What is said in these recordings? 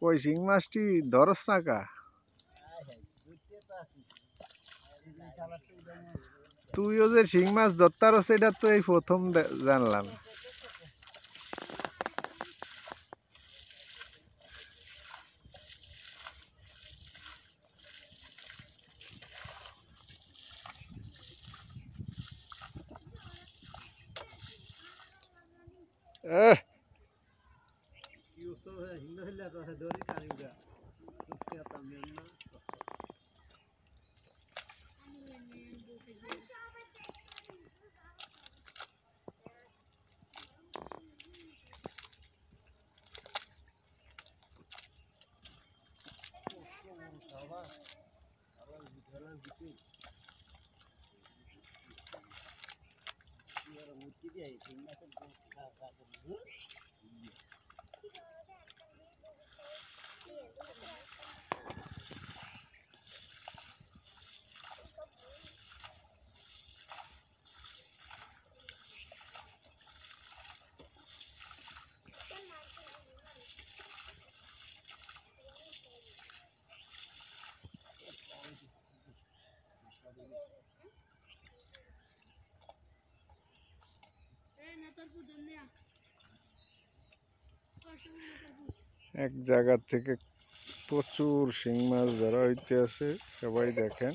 কই শিং মাছটি ধরস না কা? তুইও যে শিং মাছ ধরতারস এটা তো এই প্রথম জানলাম। এক জায়গা থেকে প্রচুর শিং মাছ ধরা হইতে আছে, সবাই দেখেন।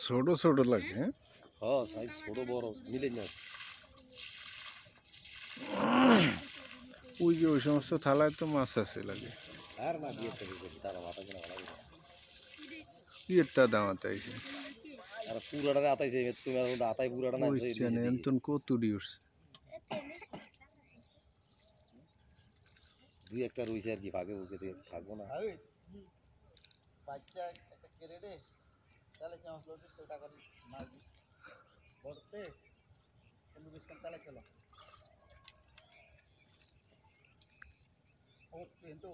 ছোট ছোট লাগে, হ্যাঁ সাইজ ছোট বড় মিলে না। ওই যে ওই সমস্ত থালায় তো মাছ আছে লাগে। আর না দিয়ে তার মাথা যেন আলাদা ইয়েরটা দাম আতাইছে আর পুরাটা আতাইছে তুমি আর ওটা আতাই পুরাটা না আছে এনতন কত ডিউস দুই একটা রইছে আর কি ভাগে বুকে দিয়ে থাকবো না বাচ্চা একটা কেড়ে রে তাহলে কি আসলো তো টাকা মাছ করতে তুমি বিস্কান তাহলে খেলো ও কিন্তু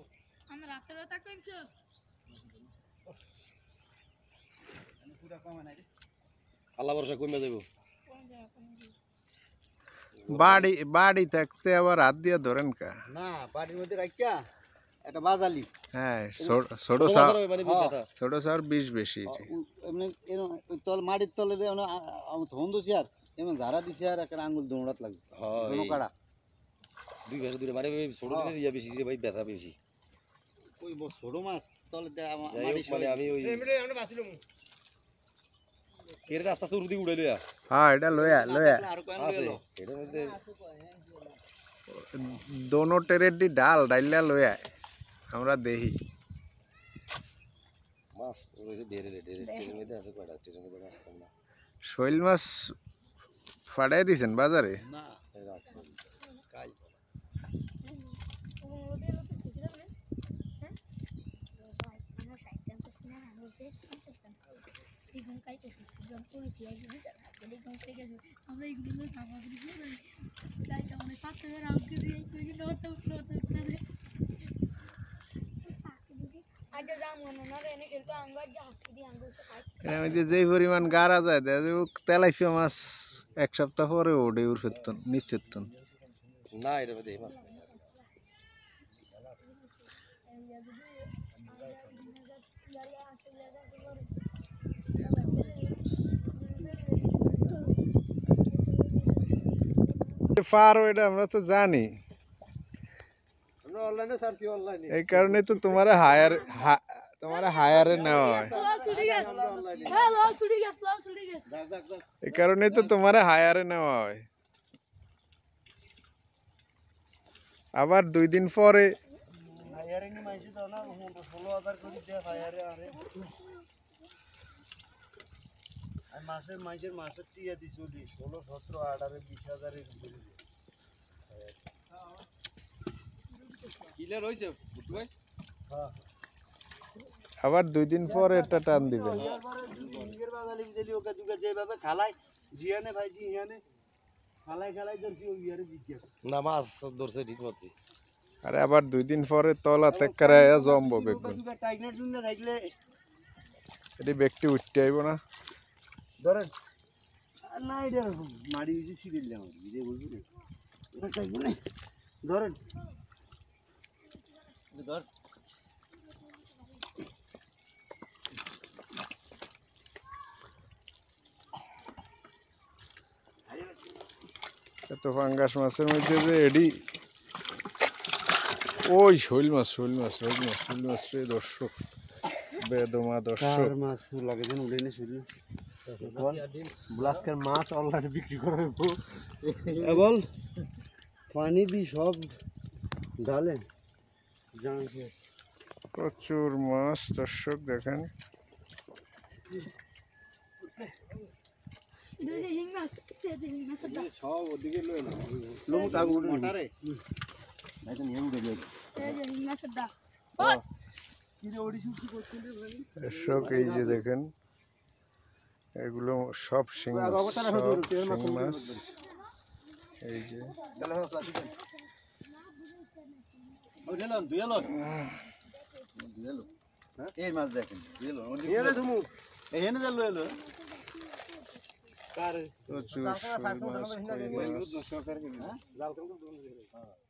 আমরা রাতে রাতে কইছো আমি পুরা কমে নাই আল্লাহ ভরসা কইমে যাইব বাড়ি বাড়ি থাকতে আবার হাত দিয়ে ধরেন কা না বাড়ির মধ্যে রাখিয়া একটা বাজালি হ্যাঁ ছোট সার 20 বেশি এমনি তল মাটির তলে হন্দু চেয়ার এমন ঝাড়া দিছে আর একটা আঙ্গুল দৌড়াত লাগবে কোনো কাড়া দুই ঘাসে দূরে মারে ছোট দিনের ইয়া বেশি ভাই ব্যথা বেশি ওই ছোট মাছ তলে মানে আমি ওই আমরা বাঁচিলাম এর রাস্তা তো রুদি উড়াইলো হ্যাঁ এটা লয়া আছে এটার মধ্যে দোনো টেরের দি ডাইলা লয়া আমরা দেখি মাছ রয়েছে বেরে টেরের মধ্যে আছে কয়টা টেরের মধ্যে মাছ কম না শৈল মাছ ফাড়াই দিছেন বাজারে না রাখছেন কাল আমরা যে পরিমাণ গাড়া যায় তেলাইফিয়া মাছ এক সপ্তাহ পরে ওঠে উর ফেরতন নিশ্চিত না এটা এই মাছ পারো এটা আমরা তো জানি আমরা অনলাইনে সার্চ অনলাইনে এই কারণে তো তোমারে হায়ারে নেওয়া হয় এই কারণে তো তোমারে হায়ারে নেওয়া হয় আবার 2 দিন পরে হায়ারে নি মাইছে দাও না 16000 করে দেয় হায়ারে আরে আর মাসের মাসের টিয়া দিছো 16 17 18 20000 এর উপরে ক্লিয়ার হইছে বুটু ভাই হ্যাঁ আবার 2 দিন পরে এটা টান দিবেন নিজের বাগালি বিজলি ওকে দুকে যেভাবে খালাই জিয়ানে ভাই জিয়ানে খালাই ধরছি ওই ইয়ারে জিজ্ঞাসা না মাছ ধরছে ঠিক মতো আরে আবার 2 দিন পরে তলা ত্যাগ করায়া জম্ব বেগুন টাইগনার জন্য থাকলে এটি ব্যক্তি উঠতে আইব না ধরেন না এটা মারি হইছে সিরিল না ভিডিও বলবি না এটা চাইবো না ধরেন ধর এত ফাঙ্গাস মাছের মধ্যে যে এডি ওই শৈল মাছ রে দর্শক বেদমা দর্শক মাছ লাগে যেন উড়ে নে শৈল ব্লাস্কের মাছ অনলাইনে বিক্রি করা হইব বল পানি দি সব ডালে জানছে প্রচুর মাছ দর্শক দেখেন সব ওদিকে লয়ে না লোক তাগ উড়ে মোটারে ভাই তো নিয়ে উড়ে যাবে এই যে হিং মাছের দা কি রে ওড়ি শুকি করছেন রে ভাই দর্শক এই যে দেখেন এগুলো সব শিং মাছ এই যে এই মাছ দেখেন এনে ধুমু এনে যালো এলো প্রচুর শৈল মাছ কই মাছ